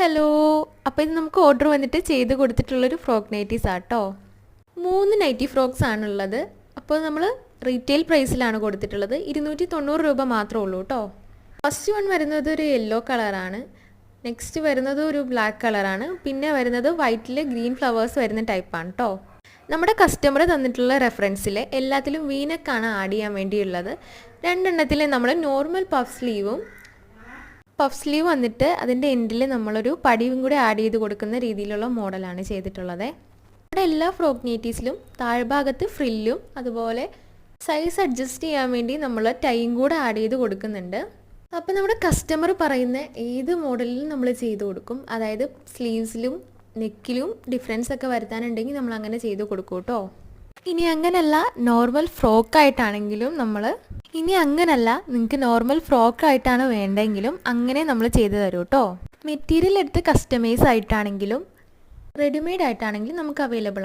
Hello, അപ്പോൾ ഇത് നമുക്ക് ഓർഡർ വന്നിട്ട് ചെയ്ത് കൊടുത്തിട്ടുള്ളൊരു ഫ്രോക്ക് നൈറ്റീസ് ആട്ടോ. 3 നൈറ്റി ഫ്രോക്സ് ആണുള്ളത്. അപ്പോൾ നമ്മൾ റീറ്റെയിൽ പ്രൈസിലാണ് കൊടുത്തിട്ടുള്ളത്. 290 രൂപ മാത്രമേ ഉള്ളൂ കേട്ടോ. ഫസ്റ്റ് വൺ വരുന്നത് ഒരു യെല്ലോ കളറാണ്, നെക്സ്റ്റ് വരുന്നത് ഒരു ബ്ലാക്ക് കളറാണ്, പിന്നെ വരുന്നത് വൈറ്റിൽ ഗ്രീൻ ഫ്ലവേഴ്സ് വരുന്ന ടൈപ്പാണ് കേട്ടോ. നമ്മുടെ കസ്റ്റമർ തന്നിട്ടുള്ള റെഫറൻസിൽ എല്ലാത്തിലും വീനക്കാണ് ആഡ് ചെയ്യാൻ വേണ്ടിയുള്ളത്. 2 എണ്ണത്തിൽ നമ്മൾ നോർമൽ പഫ് സ്ലീവ് വന്നിട്ട് അതിൻ്റെ എൻഡിൽ നമ്മളൊരു പടിയും കൂടി ആഡ് ചെയ്ത് കൊടുക്കുന്ന രീതിയിലുള്ള മോഡലാണ് ചെയ്തിട്ടുള്ളത്. നമ്മുടെ എല്ലാ ഫ്രോക്ക് നൈറ്റീസിലും താഴ്ഭാഗത്ത് ഫ്രില്ലും അതുപോലെ സൈസ് അഡ്ജസ്റ്റ് ചെയ്യാൻ വേണ്ടി നമ്മൾ ടൈയും കൂടെ ആഡ് ചെയ്ത് കൊടുക്കുന്നുണ്ട്. അപ്പോൾ നമ്മുടെ കസ്റ്റമർ പറയുന്ന ഏത് മോഡലിലും നമ്മൾ ചെയ്ത് കൊടുക്കും. അതായത് സ്ലീവ്സിലും നെക്കിലും ഡിഫറൻസ് ഒക്കെ വരുത്താനുണ്ടെങ്കിൽ നമ്മൾ അങ്ങനെ ചെയ്ത് കൊടുക്കും കേട്ടോ. ഇനി അങ്ങനല്ല നിങ്ങൾക്ക് നോർമൽ ഫ്രോക്കായിട്ടാണ് വേണ്ടെങ്കിലും അങ്ങനെ നമ്മൾ ചെയ്ത് തരും കേട്ടോ. മെറ്റീരിയൽ എടുത്ത് കസ്റ്റമൈസ് ആയിട്ടാണെങ്കിലും റെഡിമെയ്ഡ് ആയിട്ടാണെങ്കിലും നമുക്ക് അവൈലബിൾ ആണ്.